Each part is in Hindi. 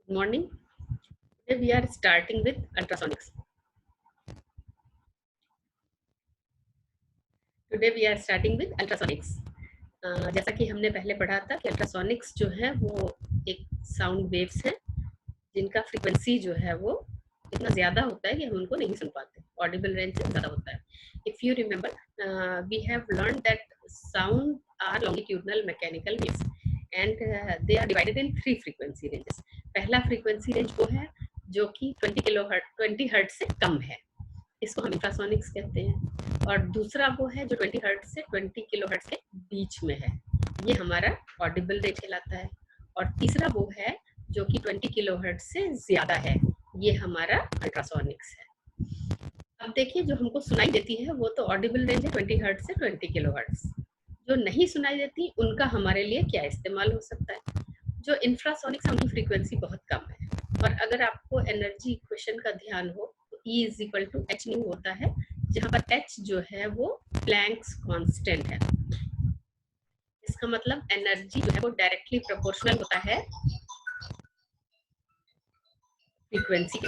Good morning. Today we are starting with ultrasonics. Today we are starting with ultrasonics. जैसा कि हमने पहले पढ़ा था कि अल्ट्रासोनिक्स जो है वो एक साउंड वेव्स हैं जिनका फ्रीक्वेंसी जो है वो इतना ज़्यादा होता है कि हम उनको नहीं सुन पाते, ऑडिबल रेंज से ज़्यादा होता है. If you remember we have learn that sound are longitudinal mechanical waves and they are divided in 3 frequency ranges. पहला फ्रीक्वेंसी रेंज वो है जो कि 20 हर्ट्ज से कम है, इसको हम इंफ्रासोनिक्स कहते हैं. और दूसरा वो है जो 20 हर्ट्ज से 20 किलो हर्ट्ज के बीच में है, ये हमारा ऑडिबल रेंज कहलाता है. और तीसरा वो है जो कि 20 किलो हर्ट्ज से ज़्यादा है, ये हमारा अल्ट्रासोनिक्स है. अब देखिए, जो हमको सुनाई देती है वो तो ऑडिबल रेंज है 20 हर्ट्ज से 20 किलो हर्ट्ज. जो नहीं सुनाई देती उनका हमारे लिए क्या इस्तेमाल हो सकता है? जो इंफ्रासोनिक्स है उनकी फ्रीक्वेंसी बहुत कम है. और अगर आपको एनर्जी इक्वेशन का ध्यान हो तो E is equal to H nu होता है, जहाँ पर एच जो है वो प्लैंक्स कांस्टेंट है. इसका मतलब एनर्जी जो है वो डायरेक्टली प्रोपोर्शनल होता है फ्रीक्वेंसी के.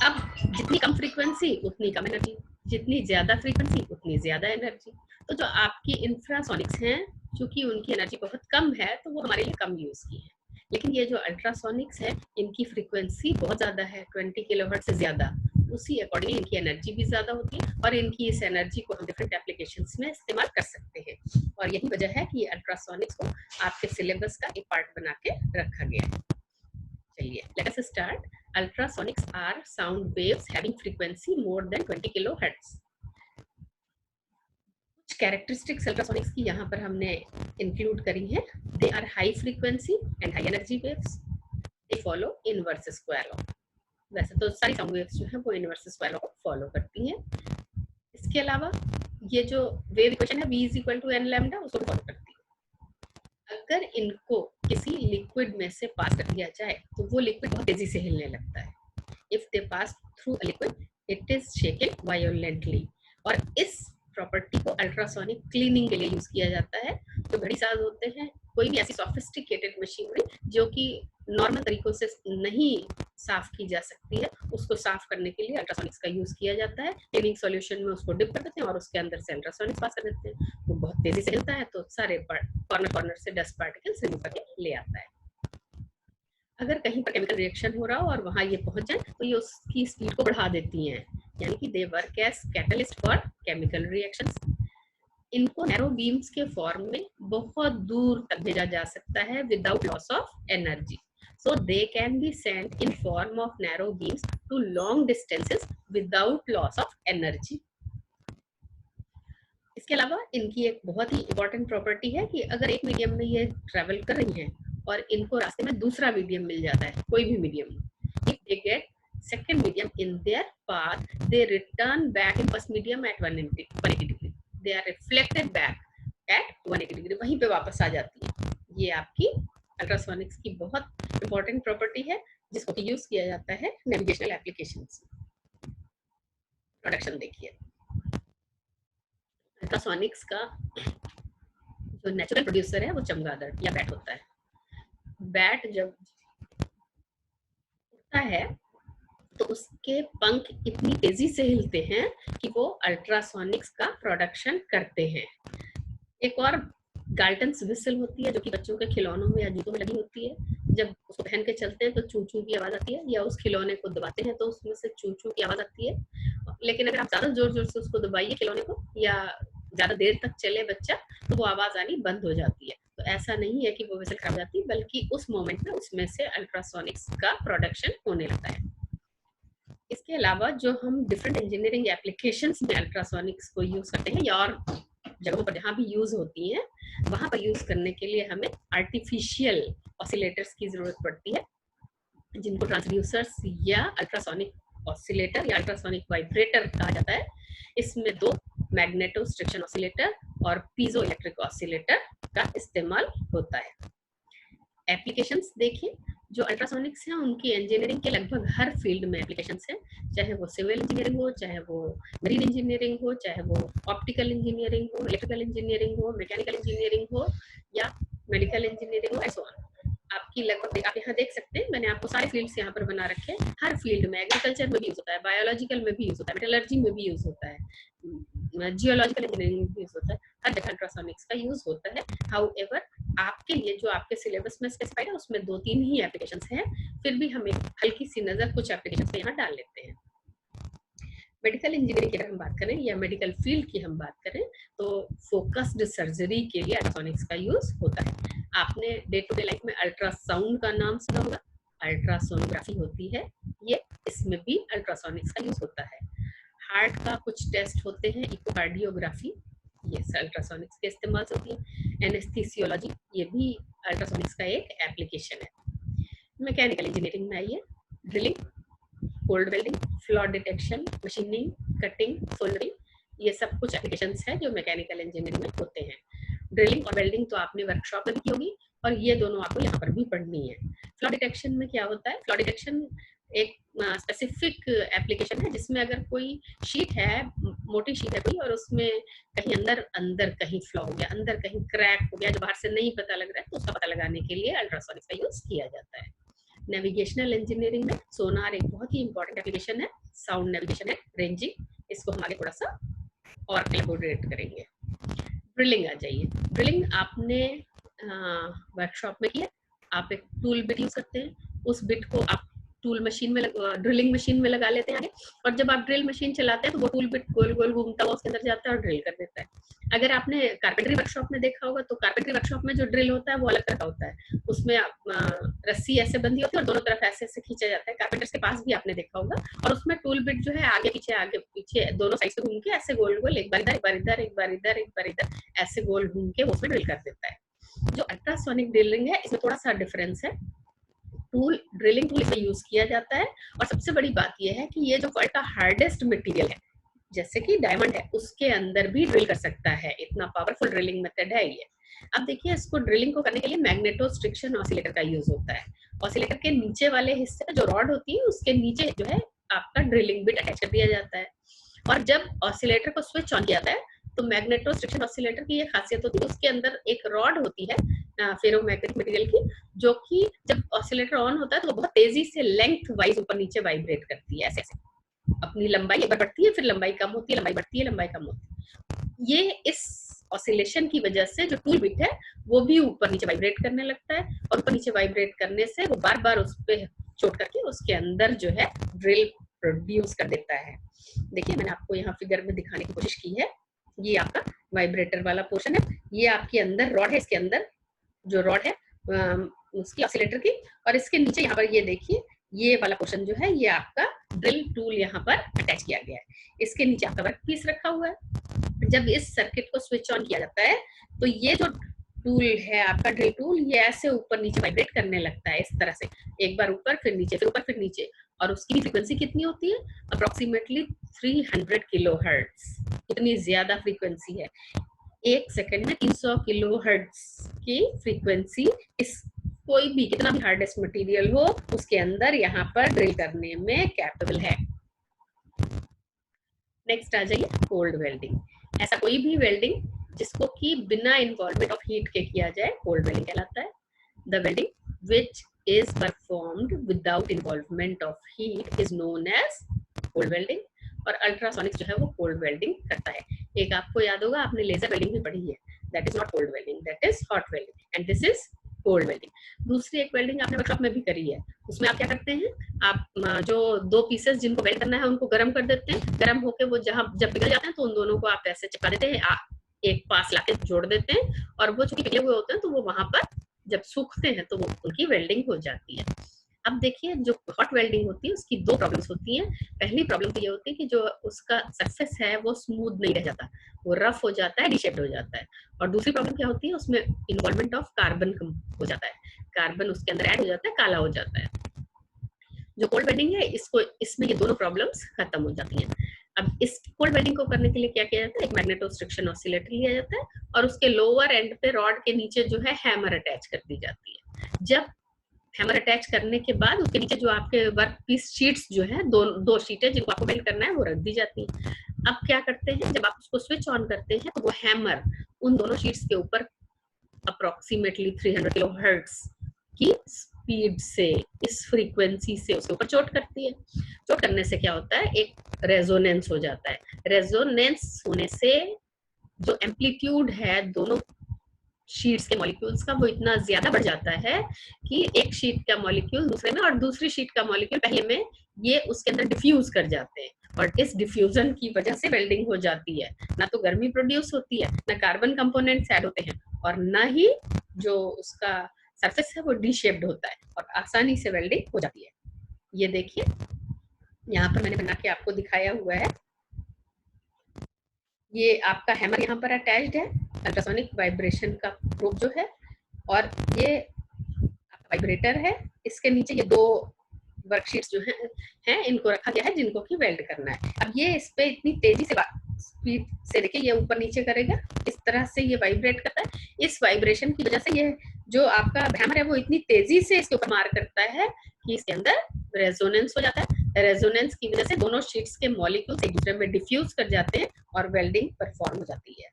अब जितनी कम फ्रीक्वेंसी उतनी कम एनर्जी, जितनी ज्यादा फ्रीक्वेंसी उतनी ज्यादा एनर्जी. तो जो आपकी इंफ्रासोनिक्स हैं, चूंकि उनकी एनर्जी बहुत कम है तो वो हमारे लिए कम यूज की है. लेकिन ये जो अल्ट्रासोनिक्स है इनकी फ्रीक्वेंसी बहुत ज्यादा है, 20 किलोहर्ट्ज से ज्यादा. उसी अकॉर्डिंग इनकी एनर्जी भी ज्यादा होती है और इनकी इस एनर्जी को हम डिफरेंट एप्लीकेशंस में इस्तेमाल कर सकते हैं. और यही वजह है कि अल्ट्रासोनिक्स को आपके सिलेबस का एक पार्ट बना के रखा गया है. चलिए, let us start. Ultrasonics are sound waves having frequency more than 20 kilohertz. कुछ कैरेक्टरिस्टिक्स अल्ट्रासोनिक्स की यहाँ पर हमने इंक्लूड करी हैं. They are high frequency and high energy waves. They follow inverse square law. वैसे तो सारी साउंड वेव्स जो है वो इनवर्स स्क्वायर लॉ को फॉलो करती हैं. इसके अलावा ये जो वेव इक्वेशन है V is equal to N lambda, उसको भी फॉलो करती है. अगर इनको किसी लिक्विड में से पास कर दिया जाए तो वो लिक्विड बहुत तेजी से हिलने लगता है. If they pass through a liquid, it is shaken violently. और इस प्रॉपर्टी को अल्ट्रासोनिक क्लीनिंग के लिए यूज किया जाता है. जो घड़ी साज होते हैं, कोई भी ऐसी सोफिस्टिकेटेड मशीनरी जो कि नॉर्मल तरीकों से नहीं साफ की जा सकती है, उसको साफ करने के लिए अल्ट्रासोनिक्स का यूज किया जाता है. क्लीनिंग सॉल्यूशन में उसको डिप कर देते हैं और उसके अंदर से अल्ट्रासोनिक्स पास कर देते हैं. वो बहुत तेजी से हिलता है तो सारे कॉर्नर कॉर्नर से डस्ट पार्टिकल्स रिमूव करके ले आता है. अगर कहीं पर केमिकल रिएक्शन हो रहा हो और वहां ये पहुंच जाए तो ये उसकी स्पीड को बढ़ा देती हैं, यानी कि they work as catalyst for chemical reactions. इनको नैरो बीम्स के फॉर्म में बहुत दूर तक भेजा जा सकता है without loss of energy. So they can be sent in form of narrow beams to long distances without loss of energy. इसके अलावा इनकी एक बहुत ही इंपॉर्टेंट प्रॉपर्टी है कि अगर एक मीडियम में ये ट्रेवल कर रही हैं और इनको रास्ते में दूसरा मीडियम मिल जाता है, कोई भी medium, if they get second medium in their path, they return back in first medium at 180 degree. They are reflected back at 180 degree, वहीं पे वापस आ जाती है. ये आपकी अल्ट्रासोनिक्स की बहुत इंपॉर्टेंट प्रॉपर्टी है जिसको यूज किया जाता है नेविगेशनल एप्लीकेशंस. प्रोडक्शन देखिए. अल्ट्रासोनिक्स का जो नेचुरल प्रोड्यूसर है वो चमगादड़ या बैट होता है. बैट जब उड़ता है तो उसके पंख इतनी तेजी से हिलते हैं कि वो अल्ट्रासोनिक्स का प्रोडक्शन करते हैं. एक और गाल्टन्स व्हिसल होती है जो कि बच्चों के खिलौनों में या जूतों में लगी होती है. जब उसको पहन के चलते हैं तो चू चू की आवाज आती है, या उस खिलौने को दबाते हैं तो उसमें से चू चू की आवाज आती है. लेकिन अगर आप ज्यादा जोर जोर से उसको दबाइए खिलौने को या ज्यादा देर तक चले बच्चा तो वो आवाज आनी बंद हो जाती है. तो ऐसा नहीं है कि वो व्हिसल खराब जाती, बल्कि उस मोमेंट में उसमें से अल्ट्रासोनिक्स का प्रोडक्शन होने लगता है. इसके अलावा जो हम डिफरेंट इंजीनियरिंग एप्लीकेशंस में अल्ट्रासोनिक्स को यूज करते हैं या और जगहों पर जहाँ भी यूज होती हैं, वहां पर यूज करने के लिए हमें आर्टिफिशियल ऑसिलेटर्स की जरूरत पड़ती है, जिनको ट्रांसड्यूसर्स या अल्ट्रासोनिक ऑसिलेटर या अल्ट्रासोनिक वाइब्रेटर कहा जाता है. इसमें 2 मैग्नेटोस्ट्रिक्शन ऑसिलेटर और पीजो इलेक्ट्रिक ऑसिलेटर का इस्तेमाल होता है. एप्लीकेशंस देखिए, जो अल्ट्रासोनिक्स हैं उनकी इंजीनियरिंग के लगभग हर फील्ड में एप्लीकेशंस हैं, चाहे वो सिविल इंजीनियरिंग हो, चाहे वो मरीन इंजीनियरिंग हो, चाहे वो ऑप्टिकल इंजीनियरिंग हो, इलेक्ट्रिकल इंजीनियरिंग हो, मैकेनिकल इंजीनियरिंग हो या मेडिकल इंजीनियरिंग हो, ऐसा. आप आपकी लगभग आप यहाँ देख सकते हैं, मैंने आपको सारे फील्ड्स यहाँ पर बना रखे हैं। हर फील्ड में, एग्रीकल्चर में भी यूज होता है, बायोलॉजिकल में भी यूज होता है, मेटलर्जी में भी यूज होता है, जियोलॉजिकल इंजीनियरिंग में भी यूज होता है, हर जगह अल्ट्रासोनिक्स का यूज होता है। हाउएवर आपके लिए जो आपके सिलेबस में स्पेसिफाइड है उसमें 2-3 ही एप्लीकेशंस हैं, फिर भी हम एक हल्की सी नजर कुछ एप्लीकेशंस पे यहाँ डाल लेते हैं। मेडिकल इंजीनियरिंग की अगर हम बात करें या मेडिकल फील्ड की हम बात करें तो फोकस्ड सर्जरी के लिए अल्ट्रासोनिक्स का यूज होता है। आपने डे टू डे लाइफ में अल्ट्रासाउंड का नाम सुना होगा, अल्ट्रासोनोग्राफी होती है ये, इसमें भी अल्ट्रासोनिक्स का यूज होता है। हार्ट का कुछ टेस्ट होते हैं, इकोकार्डियोग्राफी, ये अल्ट्रासोनिक्स के इस्तेमाल से होती है। एनेस्थीसियोलॉजी, ये भी अल्ट्रासोनिक्स का एक एप्लीकेशन है। मैकेनिकल इंजीनियरिंग में आइए, drilling, cold welding, flaw detection, machining, cutting, soldering, ये सब कुछ एप्लीकेशंस हैं जो मैकेनिकल इंजीनियरिंग में होते हैं। ड्रिलिंग और वेल्डिंग तो आपने वर्कशॉप में भी की होगी और ये दोनों आपको यहाँ पर भी पढ़नी है। फ्लॉ डिटेक्शन में क्या होता है? फ्लॉ डिटेक्शन एक स्पेसिफिक एप्लीकेशन है जिसमें अगर कोई शीट है, मोटी शीट है कोई, और उसमें कहीं अंदर कहीं फ्लॉ हो गया, अंदर कहीं क्रैक हो गया जो बाहर से नहीं पता लग रहा है, तो उसका पता लगाने के लिए अल्ट्रासोनिक्स का यूज किया जाता है। नेविगेशनल इंजीनियरिंग में सोनार एक बहुत ही इंपॉर्टेंट एप्लीकेशन है, साउंड नेविगेशन है, रेंजिंग, इसको हम आगे थोड़ा सा और एलैबोरेट करेंगे। ड्रिलिंग आ जाइए, ड्रिलिंग आपने वर्कशॉप में किया, आप एक टूल बिट यूज करते हैं, उस बिट को आप टूल मशीन में ड्रिलिंग मशीन में लगा लेते हैं और जब आप ड्रिल मशीन चलाते हैं तो वो टूल बिट गोल गोल घूमता हुआ उसके अंदर जाता है और ड्रिल कर देता है। अगर आपने कारपेंटरी वर्कशॉप में देखा होगा तो कारपेंटरी वर्कशॉप में जो ड्रिल होता है वो अलग तरह का होता है, उसमें रस्सी ऐसे बंधी होती है और दोनों तरफ ऐसे ऐसे खींचा जाता है। कारपेंटर्स के पास भी आपने देखा होगा, और उसमें टूल बिट जो है आगे पीछे दोनों साइड से घूम के ऐसे गोल गोल, एक बार इधर, एक बार इधर, एक बार इधर, एक बार इधर, ऐसे गोल घूम के उसमें ड्रिल कर देता है। जो अल्ट्रासोनिक ड्रिलिंग है इसमें थोड़ा सा डिफरेंस है, ड्रिलिंग टूल इसमें यूज किया जाता है और सबसे बड़ी बात यह है कि ये जो वर्ल्ड का हार्डेस्ट मटेरियल है जैसे कि डायमंड है उसके अंदर भी ड्रिल कर सकता है, इतना पावरफुल ड्रिलिंग मेथड है ये। अब देखिए, इसको ड्रिलिंग को करने के लिए मैग्नेटोस्ट्रिक्शन ऑसिलेटर का यूज होता है। ऑसिलेटर के नीचे वाले हिस्से जो रॉड होती है उसके नीचे जो है आपका ड्रिलिंग बिट अटैच कर दिया जाता है, और जब ऑसिलेटर को स्विच ऑन किया जाता है तो मैग्नेटोस्ट्रिक्शन ऑसिलेटर की ये खासियत होती है, उसके अंदर एक रॉड होती है फेरोमैग्नेटिक मटेरियल की, जो कि जब ऑसिलेटर ऑन होता है तो वो बहुत तेजी से लेंथ वाइज ऊपर नीचे वाइब्रेट करती है, ऐसे ऐसे अपनी लंबाई एक बार बढ़ती है, फिर लंबाई कम होती है, लंबाई बढ़ती है, लंबाई कम होती है। ये इस ऑसिलेशन की वजह से जो टूल बिट है वो भी ऊपर नीचे वाइब्रेट करने लगता है, और ऊपर नीचे वाइब्रेट करने से वो बार बार उस पर चोट करके उसके अंदर जो है ड्रिल प्रोड्यूस कर देता है। देखिए, मैंने आपको यहाँ फिगर में दिखाने की कोशिश की है, ये आपका वाइब्रेटर वाला पोर्शन है, ये आपके अंदर रॉड है, इसके अंदर जो रॉड है उसकी ऑसिलेटर की, और इसके नीचे यहाँ पर ये देखिए ये वाला पोर्शन जो है ये आपका ड्रिल टूल यहाँ पर अटैच किया गया है, इसके नीचे आपका वर्क पीस रखा हुआ है। जब इस सर्किट को स्विच ऑन किया जाता है तो ये जो टूल है आपका ड्रिल टूल, ये ऐसे ऊपर नीचे वाइब्रेट करने लगता है, इस तरह से एक बार ऊपर फिर नीचे, फिर ऊपर फिर नीचे, और उसकी फ्रीक्वेंसी कितनी होती है? अप्रोक्सीमेटली 300 किलोहर्ट्ज, इतनी ज्यादा फ्रीक्वेंसी है। एक सेकंड में 300 किलोहर्ट्ज की फ्रीक्वेंसी इस कोई भी कितना भी हार्डेस्ट मटेरियल हो उसके अंदर यहाँ पर ड्रिल करने में कैपेबल है। नेक्स्ट आ जाइए, कोल्ड वेल्डिंग। ऐसा कोई भी वेल्डिंग जिसको कि बिना इन्वॉल्वमेंट ऑफ हीट के किया जाए कोल्ड वेल्डिंग कहलाता है। The welding which is performed without involvement of heat is known as cold welding, और अल्ट्रासोनिक्स जो है वो कोल्ड वेल्डिंग करता है। एक आपको याद होगा, आपने लेजर वेल्डिंग भी पढ़ी है, that is not cold welding, that is hot welding, and this is cold welding. दूसरी एक वेल्डिंग आपने वर्कशॉप में भी करी है, उसमें आप क्या करते हैं, आप जो दो पीसेस जिनको वेल्ड करना है उनको गर्म कर देते हैं, गर्म होके वो जब पिघल जाते हैं तो उन दोनों को आप ऐसे चिपका देते हैं, एक पास लाके जोड़ देते हैं, और वो चूंकि पिघले हुए होते हैं तो वो वहां पर जब सूखते हैं तो वो उनकी वेल्डिंग हो जाती है। अब देखिए, जो हॉट वेल्डिंग होती है उसकी दो प्रॉब्लम्स होती हैं। पहली प्रॉब्लम तो ये होती है कि जो उसका सरफेस है वो स्मूथ नहीं रह जाता, वो रफ हो जाता है, डिशेप्ड हो जाता है। और दूसरी प्रॉब्लम क्या होती है, उसमें इन्वॉल्वमेंट ऑफ कार्बन हो जाता है, कार्बन उसके अंदर ऐड हो जाता है, काला हो जाता है। जो कोल्ड वेल्डिंग है इसमें ये दोनों प्रॉब्लम्स खत्म हो जाती हैं। अब इस कोल्ड वेल्डिंग को करने के लिए क्या किया जाता है, एक मैग्नेटोस्ट्रिक्शन ऑसिलेटर लिया जाता है और उसके लोअर एंड पे रॉड के नीचे जो है हैमर अटैच कर दी जाती है। जब हैमर अटैच करने के बाद उसके नीचे जो आपके वर्क पीस शीट्स जो है दो शीटें जिनको आपको वेल्ड करना है वो रख दी जाती है। अब क्या करते हैं, जब आप उसको स्विच ऑन करते हैं तो वो हैमर उन दोनों शीट्स के ऊपर अप्रोक्सीमेटली 300 किलोहर्ट्ज की स्पीड से, इस फ्रीक्वेंसी से उसके ऊपर चोट करती है। चोट करने से क्या होता है, एक रेजोनेंस हो जाता है। रेजोनेंस होने से जो एम्पलीट्यूड है दोनों शीट्स के मॉलिक्यूल्स का, वो इतना ज्यादा बढ़ जाता है कि एक शीट का मॉलिक्यूल दूसरे में और दूसरी शीट का मॉलिक्यूल पहले में, ये उसके अंदर डिफ्यूज कर जाते हैं। और इस डिफ्यूजन की वजह से वेल्डिंग हो जाती है। ना तो गर्मी प्रोड्यूस होती है, ना कार्बन कंपोनेंट्स ऐड होते हैं, और ना ही जो उसका सरफेस है वो डी शेप्ड होता है, और आसानी से वेल्डिंग हो जाती है। ये देखिए यहाँ पर मैंने बना के आपको दिखाया हुआ है। ये आपका हैमर यहाँ पर अटैच्ड है, अल्ट्रासोनिक वाइब्रेशन का प्रोब जो है, और ये आपका वाइब्रेटर है। इसके नीचे ये दो वर्कशीट्स जो हैं इनको रखा गया है, जिनको कि वेल्ड करना है। अब ये इस पे इतनी तेजी से स्पीड से देखिए ये ऊपर नीचे करेगा, इस तरह से ये वाइब्रेट करता है। इस वाइब्रेशन की वजह से ये जो आपका हैमर है वो इतनी तेजी से इसके ऊपर मार करता है कि इसके अंदर रेजोनेंस हो जाता है। रेजोनेंस की वजह से दोनों शीट्स के मॉलिक्यूल्स एक दूसरे में डिफ्यूज कर जाते हैं और वेल्डिंग परफॉर्म हो जाती है।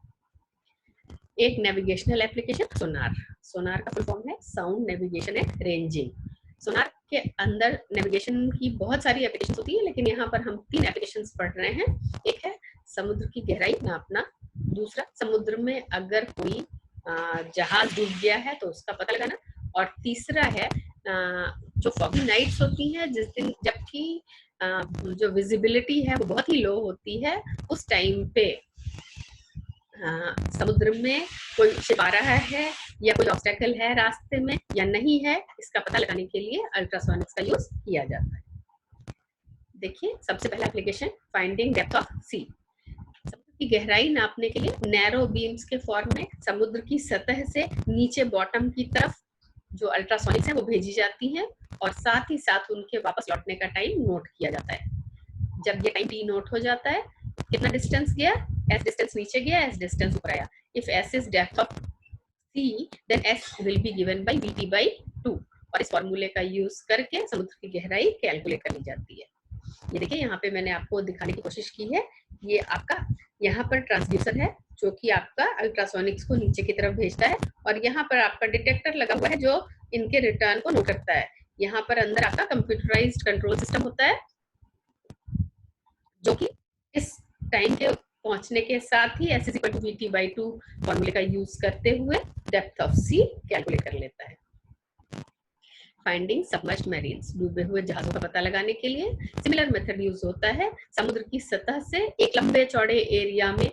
एक नेविगेशनल एप्लीकेशन सोनार। सोनार का फुल फॉर्म है साउंड नेविगेशन एंड रेंजिंग। सोनार के अंदर नेविगेशन की बहुत सारी एप्लीकेशंस होती है, लेकिन यहाँ पर हम 3 एप्लीकेशंस पढ़ रहे हैं। एक है समुद्र की गहराई नापना, दूसरा समुद्र में अगर कोई जहाज डूब गया है तो उसका पता लगाना, और तीसरा है जो फॉगी नाइट्स होती हैं जिस दिन जबकि जो विजिबिलिटी है वो बहुत ही लो होती है, उस टाइम पे समुद्र में कोई शिप आ रहा है या कोई ऑब्स्टेकल है रास्ते में या नहीं है, इसका पता लगाने के लिए अल्ट्रासोनिक्स का यूज किया जाता है। देखिए सबसे पहला एप्लीकेशन फाइंडिंग डेप्थ ऑफ सी। समुद्र की गहराई नापने के लिए नैरो बीम्स के फॉर्म में समुद्र की सतह से नीचे बॉटम की तरफ जो अल्ट्रासोनिक्स है वो भेजी जाती हैं, और साथ ही साथ उनके वापस लौटने का टाइम नोट किया जाता है। जब ये टाइम टी नोट हो जाता है, कितना डिस्टेंस गया, एस डिस्टेंस नीचे गया, एस डिस्टेंस ऊपर आया। If S is depth of sea then S will be given by VT by 2, और इस फॉर्मूले का यूज करके समुद्र की गहराई कैलकुलेट कर ली जाती है। ये देखिए यहाँ पे मैंने आपको दिखाने की कोशिश की है, ये आपका यहाँ पर ट्रांसड्यूसर है जो कि आपका अल्ट्रासोनिक्स को नीचे की तरफ भेजता है, और यहाँ पर आपका डिटेक्टर लगा हुआ है जो इनके रिटर्न को नोट करता है। यहाँ पर अंदर आपका कंप्यूटराइज्ड कंट्रोल सिस्टम होता है जो कि इस टाइम के पहुंचने के साथ ही s is equal to VT by 2 फॉर्मूले का यूज करते हुए डेप्थ ऑफ सी कैलकुलेट कर लेता है। फाइंडिंग सबमर्ज्ड मैरीन्स, डूबे हुए जहाजों का पता लगाने के लिए सिमिलर मेथड यूज होता है। समुद्र की सतह से एक लंबे चौड़े एरिया में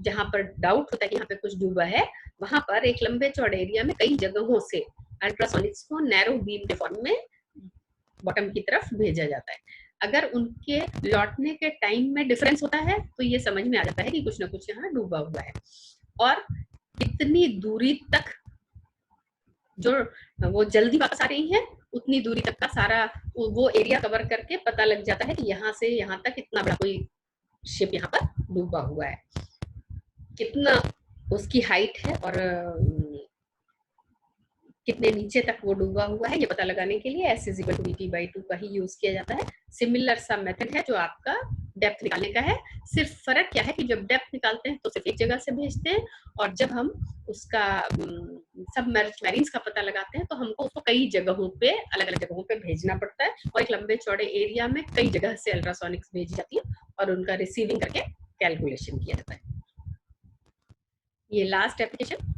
जहां पर डाउट होता है कि यहाँ पे कुछ डूबा है, वहां पर एक लंबे चौड़े एरिया में कई जगहों से अल्ट्रासोनिक्स को नैरो बीम के फॉर्म में बॉटम की तरफ भेजा जाता है। अगर उनके लौटने के टाइम में डिफरेंस होता है तो ये समझ में आ जाता है कि कुछ ना कुछ यहाँ डूबा हुआ है, और कितनी दूरी तक जो वो जल्दी वापस आ रही है उतनी दूरी तक का सारा वो एरिया कवर करके पता लग जाता है कि यहाँ से यहाँ तक इतना बड़ा कोई शिप यहाँ पर डूबा हुआ है, कितना उसकी हाइट है और कितने नीचे तक वो डूबा हुआ है, ये पता लगाने के लिए S is equal to VT by 2 का ही यूज किया जाता है। सिमिलर सा मेथड है जो आपका डेप्थ निकालने का है। सिर्फ फर्क क्या है कि जब डेप्थ निकालते हैं तो सिर्फ एक जगह से भेजते हैं, और जब हम उसका सबमर्ज्ड मैरीन्स का पता लगाते हैं तो हमको उसको कई जगहों पे अलग अलग जगहों पे भेजना पड़ता है, और एक लंबे चौड़े एरिया में कई जगह से अल्ट्रासोनिक्स भेजी जाती है और उनका रिसीविंग करके कैलकुलेशन किया जाता है। ये लास्ट एप्लीकेशन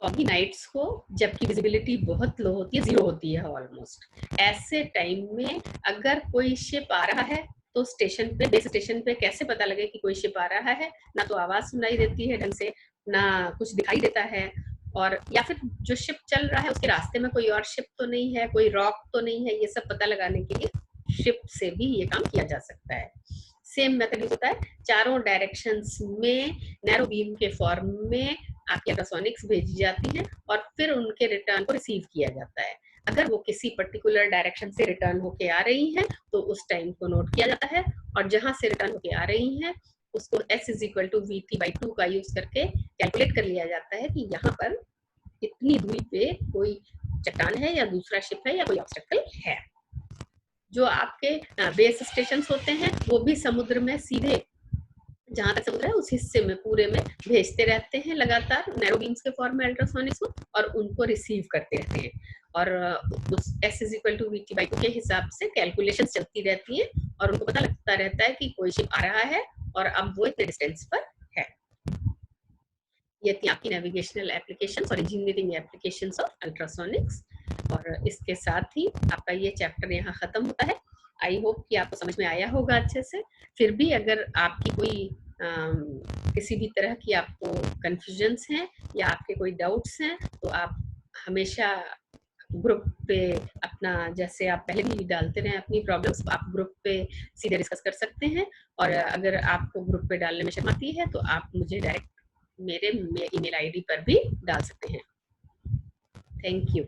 फॉगी नाइट्स को जबकि विजिबिलिटी बहुत लो होती है, 0 होती है ऑलमोस्ट, ऐसे टाइम में अगर कोई शिप आ रहा है तो स्टेशन पे, बेस स्टेशन पे कैसे पता लगे कि कोई शिप आ रहा है? ना तो आवाज सुनाई देती है ढंग से, ना कुछ दिखाई देता है, और या फिर जो शिप चल रहा है उसके रास्ते में कोई और शिप तो नहीं है, कोई रॉक तो नहीं है, ये सब पता लगाने के लिए शिप से भी ये काम किया जा सकता है। सेम मेथड होता है, चारों डायरेक्शंस में नैरो बीम के फॉर्म में आपकी अल्ट्रासोनिक्स भेजी जाती हैं और फिर उनके रिटर्न को रिसीव किया जाता है। अगर वो किसी पर्टिकुलर डायरेक्शन से रिटर्न होके आ रही हैं तो उस टाइम को नोट किया जाता है, और जहां से रिटर्न होके आ रही हैं उसको s is equal to VT by 2 का यूज करके कैलकुलेट कर लिया जाता है कि यहाँ पर इतनी दूरी पे कोई चट्टान है या दूसरा शिप है या कोई ऑब्स्टेकल है। जो आपके बेस स्टेशन होते हैं वो भी समुद्र में सीधे जहाँ तक समुद्र है उस हिस्से में पूरे में भेजते रहते हैं लगातार नैरो बीम्स के फॉर्म में अल्ट्रासोनिक्स को, और उनको रिसीव करते रहते हैं। और उस S is equal to VT/2 के हिसाब से कैलकुलेशन चलती रहती है, और उनको पता लगता रहता है कि कोई शिप आ रहा है और अब वो इतने डिस्टेंस पर है। ये थी आपकी नेविगेशनल एप्लीकेशंस और इंजीनियरिंग एप्लीकेशंस ऑफ अल्ट्रासोनिक्स। और इसके साथ ही आपका ये चैप्टर यहाँ खत्म होता है। आई होप कि आपको समझ में आया होगा अच्छे से। फिर भी अगर आपकी कोई किसी भी तरह की आपको कन्फ्यूजन्स हैं या आपके कोई डाउट्स हैं, तो आप हमेशा ग्रुप पे अपना, जैसे आप पहले भी डालते रहे अपनी प्रॉब्लम्स, आप ग्रुप पे सीधे डिस्कस कर सकते हैं। और अगर आपको ग्रुप पे डालने में शर्म आती है, तो आप मुझे डायरेक्ट मेरे ईमेल आईडी पर भी डाल सकते हैं। Thank you.